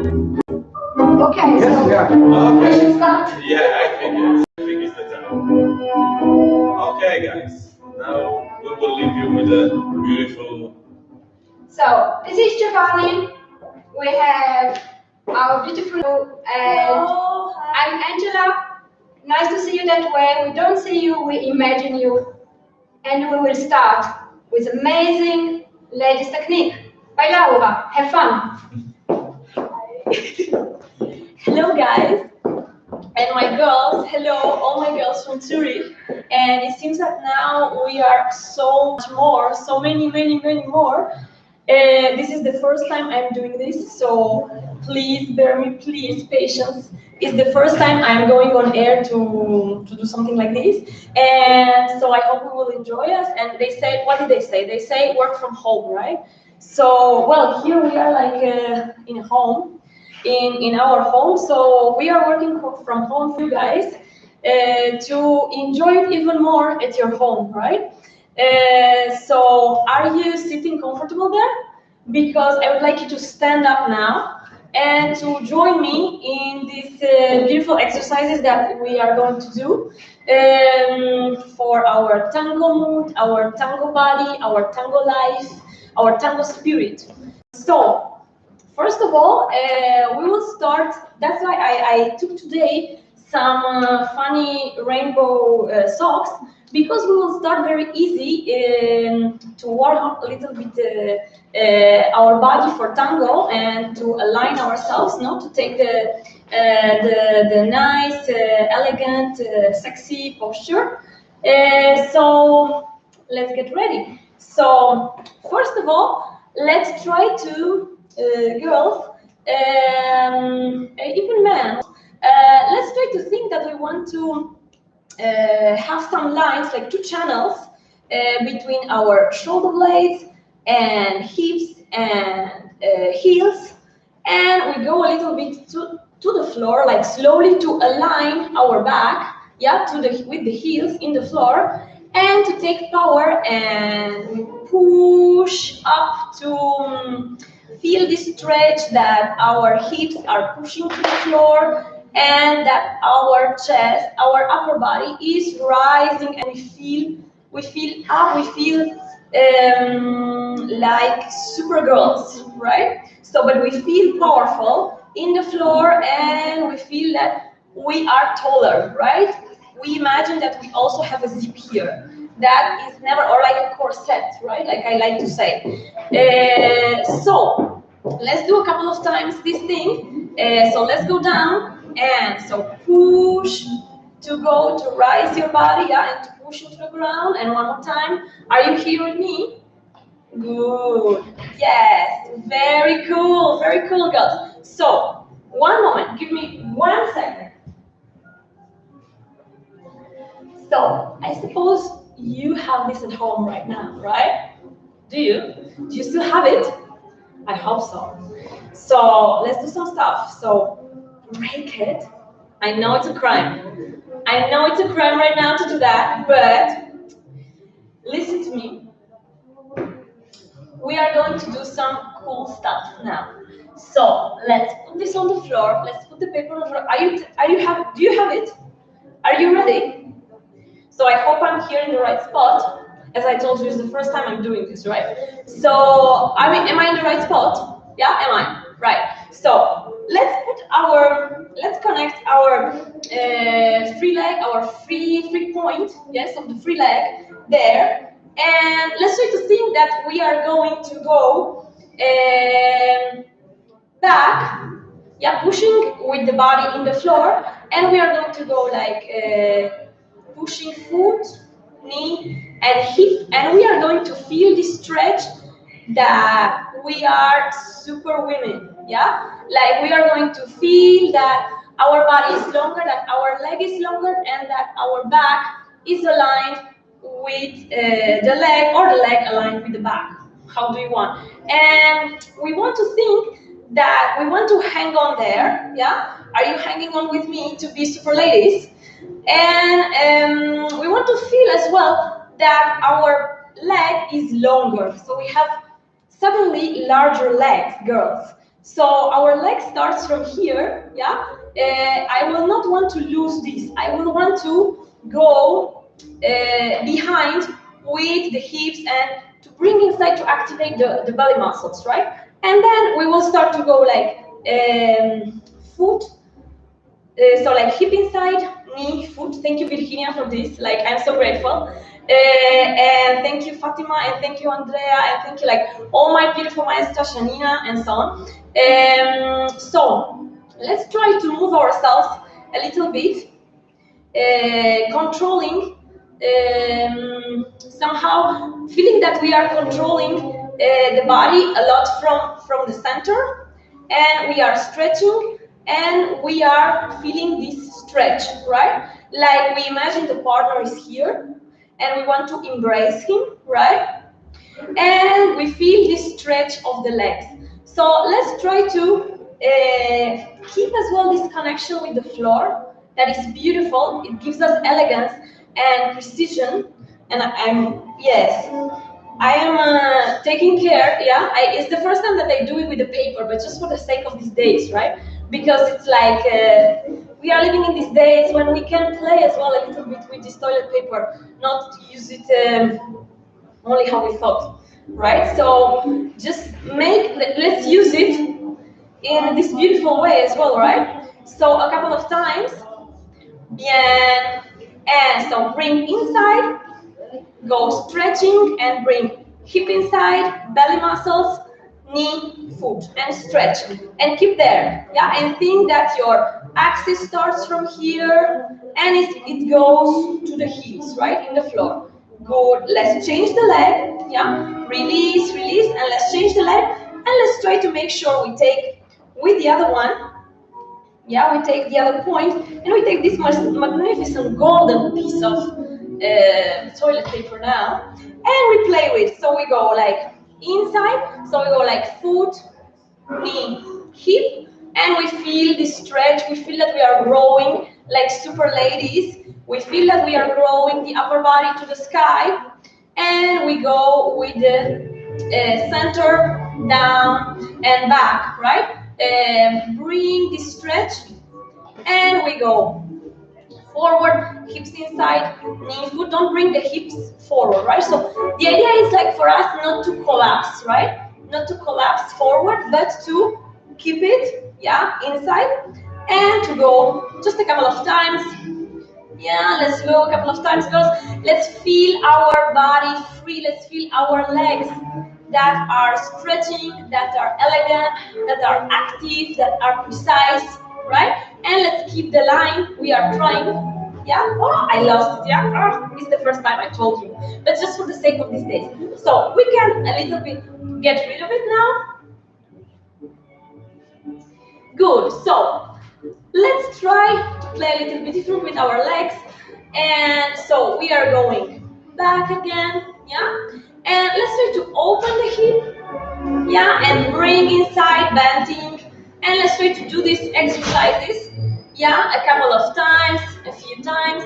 Okay, yes, so yeah. we should start. Yeah, I think it's the time. Okay, guys. Now we will leave you with a beautiful. So this is Giovanni. We have our beautiful and I'm Angela. Nice to see you that way. We don't see you, we imagine you. And we will start with amazing ladies technique by Laura. Have fun. Hello guys, and my girls, hello all my girls from Zurich. And it seems that now we are so much more, so many more. This is the first time I'm doing this, so please bear me, please, patience. It's the first time I'm going on air to do something like this. And so I hope you will enjoy us. And they say, what did they say? They say work from home, right? So, well, here we are like in a home. In our home, so we are working from home for you guys to enjoy it even more at your home, right? So are you sitting comfortable there? Because I would like you to stand up now and to join me in these beautiful exercises that we are going to do for our tango mood, our tango body, our tango life, our tango spirit. So first of all, we will start. That's why I took today some funny rainbow socks, because we will start very easy to warm up a little bit our body for tango and to align ourselves, not to take the nice, elegant, sexy posture. So let's get ready. So first of all, let's try to girls, even men, let's try to think that we want to have some lines, like two channels between our shoulder blades and hips and heels, and we go a little bit to the floor, like slowly to align our back, yeah, with the heels in the floor, and to take power and we push up to feel this stretch that our hips are pushing to the floor and that our chest, our upper body is rising, and we feel up, we feel like super girls, right? So, but we feel powerful in the floor and we feel that we are taller, right? We imagine that we also have a zip here. That is never, or like a corset, right? Like I like to say. So let's do a couple of times this thing. So let's go down and so push to go to rise your body, yeah, and to push into the ground. And one more time. Are you here with me? Good. Yes. Very cool, girls. So one moment. Give me 1 second. So I suppose you have this at home right now, right? Do you? Do you still have it? I hope so. So let's do some stuff. So break it. I know it's a crime. I know it's a crime right now to do that, but listen to me. We are going to do some cool stuff now. So let's put this on the floor. Let's put the paper on the floor. Do you have it? Are you ready? So I hope I'm here in the right spot. As I told you, it's the first time I'm doing this, right? So, am I in the right spot? Yeah, am I? Right. So, let's connect our free leg, our free point, yes, of the free leg there. And let's try to think that we are going to go back, yeah, pushing with the body in the floor, and we are going to go like pushing foot, knee, and hip, and we are going to feel this stretch that we are super women, yeah? Like we are going to feel that our body is longer, that our leg is longer, and that our back is aligned with the leg, or the leg aligned with the back. How do you want? And we want to think that we want to hang on there, yeah? Are you hanging on with me to be super ladies? And we want to feel as well that our leg is longer. So we have suddenly larger legs, girls. So our leg starts from here, yeah? I will not want to lose this. I will want to go behind with the hips and to bring inside to activate the belly muscles, right? And then we will start to go like foot, so like hip inside, knee, foot. Thank you, Virginia, for this. Like, I'm so grateful. And thank you, Fatima, and thank you, Andrea, and thank you, like, all my beautiful maestra, Shanina, and so on. So let's try to move ourselves a little bit, controlling, somehow feeling that we are controlling the body a lot from the center, and we are stretching, and we are feeling this stretch, right? Like we imagine the partner is here, and we want to embrace him, right? And we feel this stretch of the legs. So let's try to keep as well this connection with the floor. That is beautiful. It gives us elegance and precision. And I am taking care. Yeah, it's the first time that I do it with the paper, but just for the sake of these days, right? Because it's like we are living in these days when we can play as well a little bit with this toilet paper, not use it only how we thought, right? So just let's use it in this beautiful way as well, right? So a couple of times. Bien. And so bring inside, go stretching, and bring hip inside, belly muscles, knee, foot, and stretch. And keep there, yeah? And think that your axis starts from here, and it goes to the heels, right, in the floor. Good, let's change the leg, yeah? Release, release, and let's change the leg, and let's try to make sure we take with the other one. Yeah, we take the other point, and we take this magnificent golden piece of toilet paper now, and we play with. So we go like inside, so we go like foot, knee, hip, and we feel this stretch. We feel that we are growing like super ladies. We feel that we are growing the upper body to the sky, and we go with the center, down, and back, right? Bring this stretch, and we go forward, hips inside, knee, foot. Don't bring the hips forward, right? So the idea is like for us not to collapse, right? Not to collapse forward, but to keep it, yeah, inside, and to go just a couple of times. Yeah, let's go a couple of times, girls. Let's feel our body free. Let's feel our legs that are stretching, that are elegant, that are active, that are precise, right? And let's keep the line. We are trying. Yeah? Oh, I lost it. Yeah? Oh, it's the first time I told you. But just for the sake of these days. So we can a little bit get rid of it now. Good. So let's try to play a little bit different with our legs. And so we are going back again. Yeah? And let's try to open the hip, yeah, and bring inside, bending. And let's try to do these exercises, yeah, a couple of times, a few times.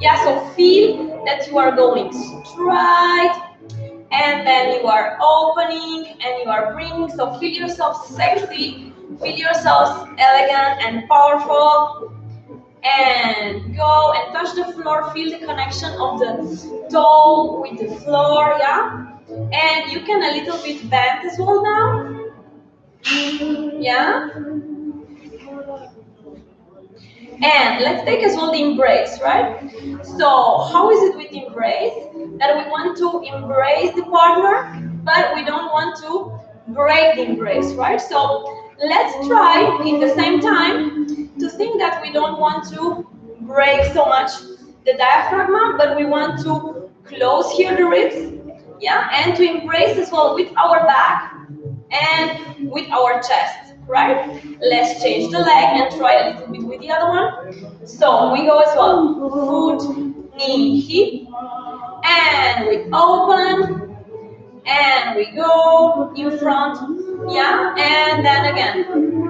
Yeah, so feel that you are going straight, and then you are opening, and you are bringing. So feel yourself sexy, feel yourself elegant and powerful. And go and touch the floor, feel the connection of the toe with the floor, yeah? And you can a little bit bend as well now, yeah? And let's take as well the embrace, right? So how is it with embrace? That we want to embrace the partner, but we don't want to break the embrace, right? So let's try in the same time to think that we don't want to break so much the diaphragm, but we want to close here the ribs, yeah, and to embrace as well with our back and with our chest, right? Let's change the leg and try a little bit with the other one. So we go as well, foot, knee, hip, and we open, and we go in front, yeah, and then again.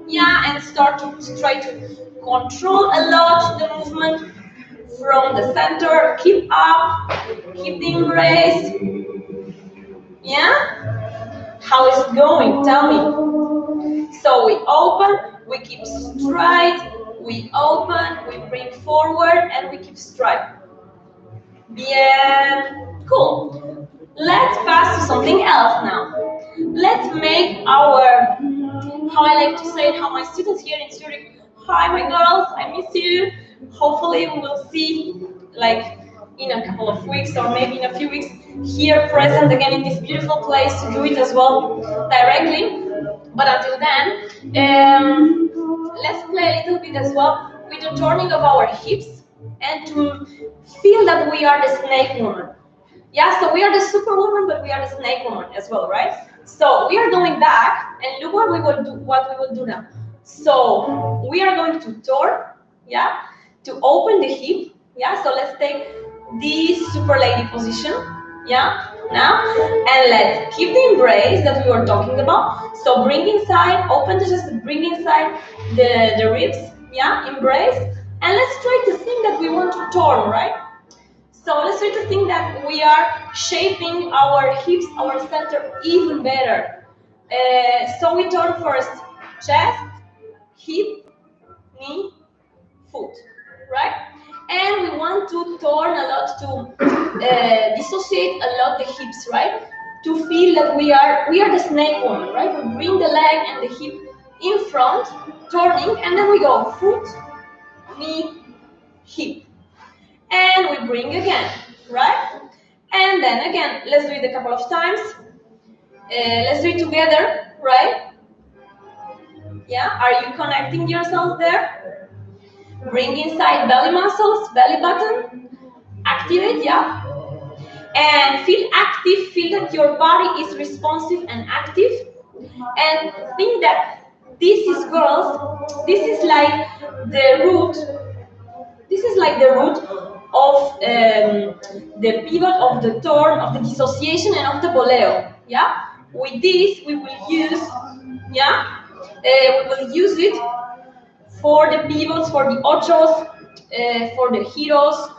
Yeah, and start to try to control a lot the movement from the center. Keep up, keep the embrace. Yeah? How is it going? Tell me. straight, we open, we bring forward, and we keep straight. Bien, cool. Let's pass to something else now. Let's make our, how I like to say it, how my students here in Zurich, hi my girls, I miss you. Hopefully we will see like in a couple of weeks or maybe in a few weeks here present again in this beautiful place to do it as well directly. But until then, let's play a little bit as well with the turning of our hips and to feel that we are the snake woman. Yeah, so we are the superwoman, but we are the snake woman as well, right? So we are going back, and look what we will do now. So we are going to turn, yeah, to open the hip, yeah. So let's take this super lady position, yeah, now, and let's keep the embrace that we were talking about. So bring inside, open the chest, bring inside the ribs, yeah, embrace, and let's try to think that we want to turn, right? So let's try to think that we are shaping our hips, our center even better. So we turn first chest, hip, knee, foot, right? And we want to turn a lot to dissociate a lot the hips, right? To feel that we are the snake woman, right? We bring the leg and the hip in front, turning, and then we go foot, knee, hip. And we bring again, right? And then again, let's do it a couple of times. Let's do it together, right? Yeah, are you connecting yourself there? Bring inside belly muscles, belly button. Activate, yeah? And feel active, feel that your body is responsive and active. And think that this is, girls, this is like the root. This is like the root of the pivot of the turn, of the dissociation, and of the boleo. Yeah. With this, we will use, yeah, we will use it for the pivots, for the ochos, for the giros,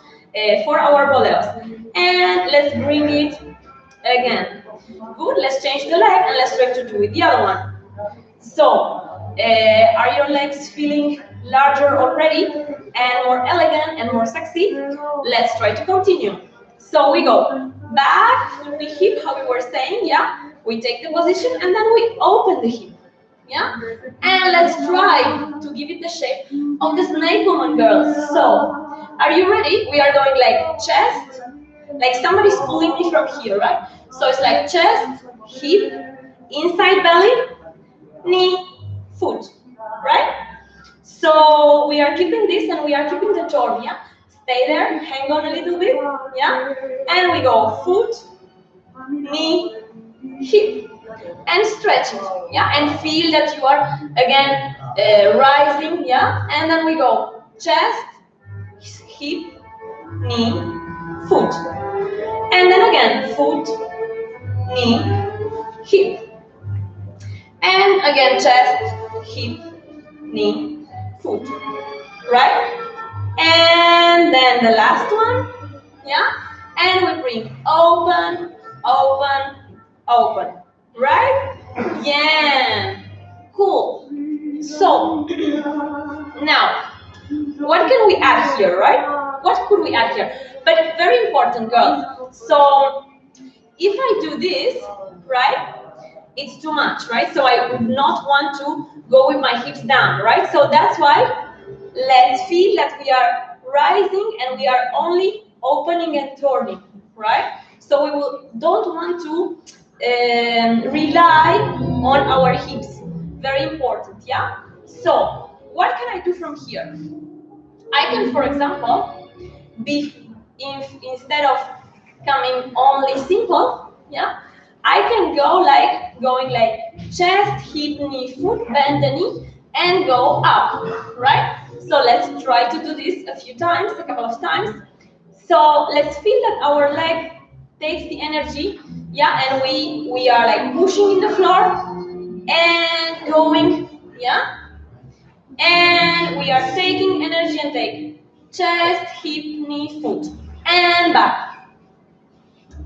for our boleos. And let's bring it again. Good. Let's change the leg and let's try to do it the other one. So, are your legs feeling larger already and more elegant and more sexy? Let's try to continue. So we go back to the hip, how we were saying, yeah? We take the position and then we open the hip, yeah? And let's try to give it the shape of the snake woman, girls. So, are you ready? We are going like chest, like somebody's pulling me from here, right? So it's like chest, hip, inside belly, knee, foot, right? So we are keeping this and we are keeping the turn, yeah? Stay there, hang on a little bit, yeah? And we go foot, knee, hip, and stretch it, yeah? And feel that you are, again, rising, yeah? And then we go chest, hip, knee, foot. And then again, foot, knee, hip. And again, chest, hip, knee, foot, right? And then the last one, yeah? And we bring open, open, open, right? Yeah, cool. So, now, what can we add here, right? What could we add here? But very important, girls. So, if I do this, right? It's too much, right? So I would not want to go with my hips down, right? So that's why let's feel that we are rising and we are only opening and turning, right? So we don't want to rely on our hips. Very important, yeah? So what can I do from here? I can, for example, instead of coming only simple, yeah? I can go like, going like chest, hip, knee, foot, bend the knee, and go up, right? So let's try to do this a few times, a couple of times. So let's feel that our leg takes the energy, yeah, and we are like pushing in the floor and going, yeah, and we are taking energy and take chest, hip, knee, foot, and back.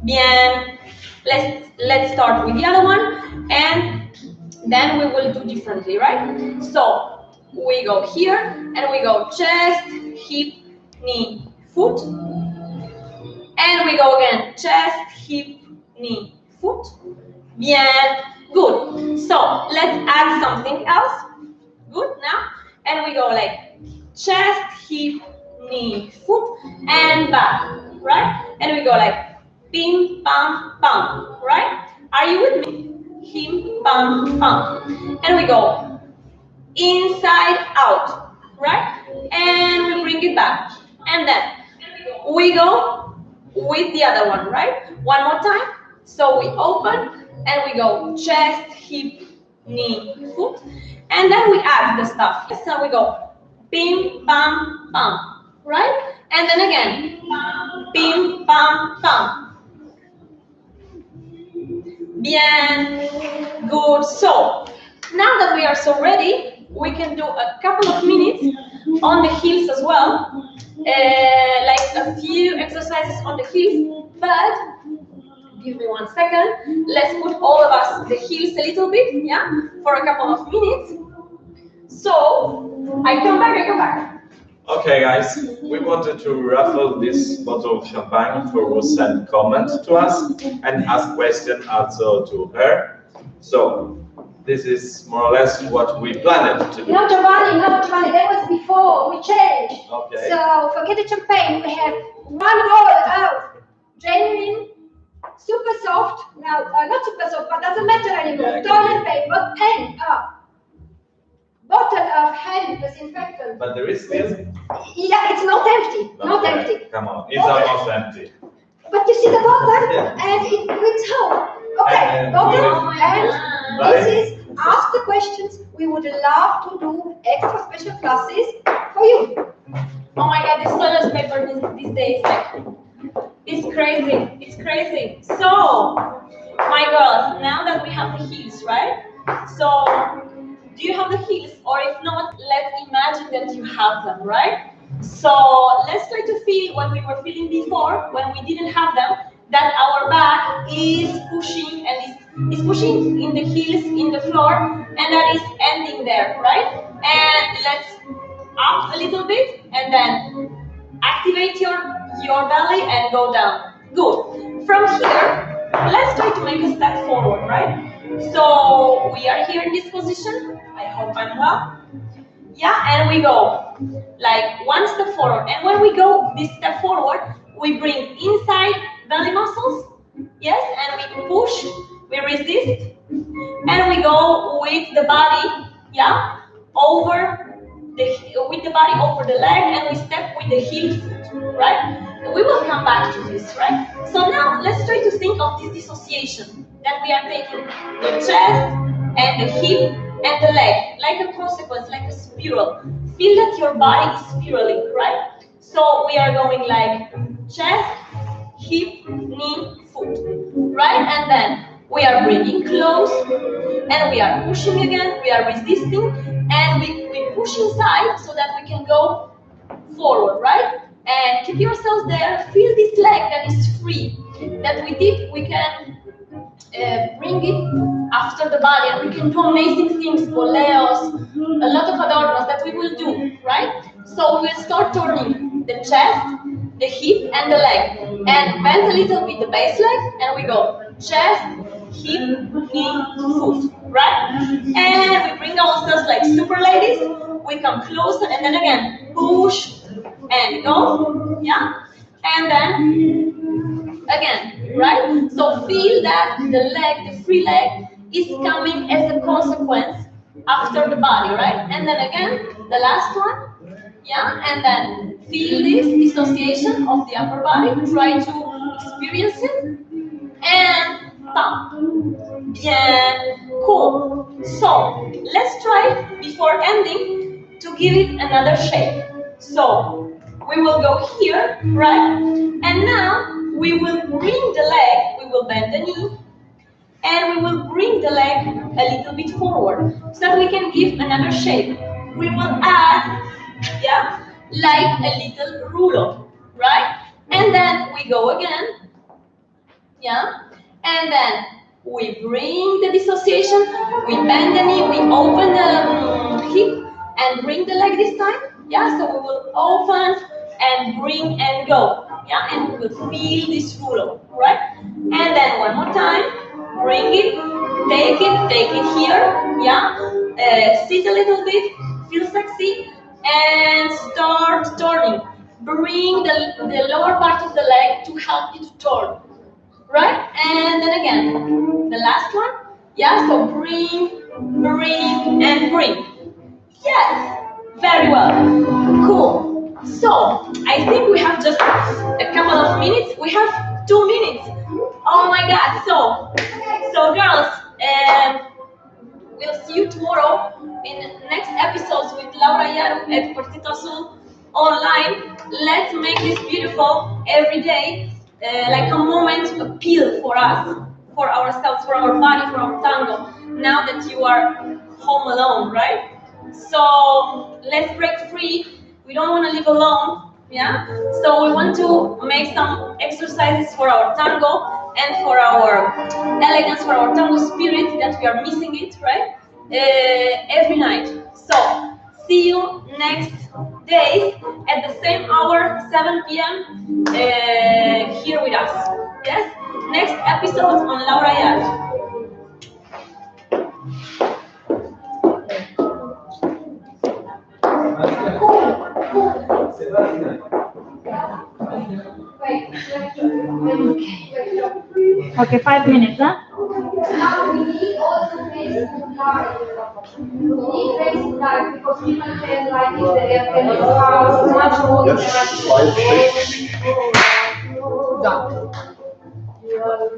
Bien. Let's start with the other one, and then we will do differently, right? So we go here, and we go chest, hip, knee, foot. And we go again, chest, hip, knee, foot. Bien, good. So let's add something else. Good, now. And we go like chest, hip, knee, foot, and back, right? And we go like pim, pam, pam, right? Are you with me? Him, pam, pam. And we go inside, out, right? And we bring it back. And then we go with the other one, right? One more time. So we open and we go chest, hip, knee, foot. And then we add the stuff. So we go pim, pam, pam, right? And then again, pim, pam, pam. Bien, good. So now that we are so ready, we can do a couple of minutes on the heels as well. Like a few exercises on the heels, but give me 1 second. Let's put all of us the heels a little bit, yeah, for a couple of minutes. So I come back. Okay, guys, we wanted to raffle this bottle of champagne for who sent comments to us and ask questions also to her. So this is more or less what we planned to do. No, Giovanni, that was before, we changed. Okay. So forget the champagne, we have one bottle of genuine, super soft, now not super soft, but doesn't matter anymore, Yeah, toilet paper and bottle of hand disinfectant. But there is still? Yeah, it's not empty, not Okay, empty. come on, it's almost empty. But you see the bottle, Yeah. and it brings home. Okay, And bottle, we and Bye. this is ask the questions. We would love to do extra special classes for you. Oh my God, this toilet paper these days, like, it's crazy. It's crazy. So, my girls, now that we have the heels, right? So, do you have the heels? Or if not, let's imagine that you have them, right? So, let's try to feel what we were feeling before when we didn't have them, that our back is pushing and is pushing in the heels in the floor, and that is ending there, right? And let's up a little bit, and then activate your belly and go down. Good. From here, let's try to make a step forward, right? So we are here in this position. I hope I'm well. Yeah, and we go like one step forward. And when we go this step forward, we bring inside belly muscles. Yes, and we push, we resist, and we go with the body, yeah, with the body over the leg, and we step with the heel foot, right? We will come back to this, right? So now let's try to think of this dissociation that we are taking the chest and the hip and the leg, like a consequence, like a spiral. Feel that your body is spiraling, right? So we are going like chest, hip, knee, foot, right? And then we are bringing close, and we are pushing again, we are resisting, and we push inside so that we can go forward, right? And keep yourselves there, feel this leg that is free, that we can bring it after the body, and we can do amazing things, boleos, a lot of adornos that we will do, right? So we'll start turning the chest, the hip, and the leg, and bend a little bit the base leg, and we go chest, hip, knee, foot, right? And we bring ourselves like super ladies, we come closer, and then again, push, and go, yeah? And then, again, right? So feel that the leg, the free leg, is coming as a consequence after the body, right? And then again, the last one, yeah? And then feel this dissociation of the upper body, try to experience it, and pump. Bien, cool. So, let's try, before ending, to give it another shape. So, we will go here, right? And now, we will bring the leg, we will bend the knee, and we will bring the leg a little bit forward, so that we can give another shape. We will add, yeah, like a little rulo, right? And then we go again, yeah? And then we bring the dissociation, we bend the knee, we open the hip, and bring the leg this time. Yeah, so we will open and bring and go. Yeah, and we will feel this ruler, right? And then one more time, bring it, take it here. Yeah, sit a little bit, feel sexy, and start turning. Bring the lower part of the leg to help you to turn. Right? And then again, the last one. Yeah, so bring, and bring. Yes, very well. Cool. So, I think we have just a couple of minutes. We have 2 minutes. Oh my God. So girls, we'll see you tomorrow in next episodes with Laura Yaru at Portito Azul online. Let's make this beautiful every day, like a moment appeal for us, for ourselves, for our body, for our tango. Now that you are home alone, right? So let's break free. We don't want to live alone. Yeah, so we want to make some exercises for our tango and for our elegance, for our tango spirit that we are missing it, right? Every night. So see you next day at the same hour, 7 p.m. Here with us. Yes, next episode on Laura Yard. Okay, 5 minutes, huh? Now we need also Facebook Live. We need Facebook Live because people can like if they can house much more interaction.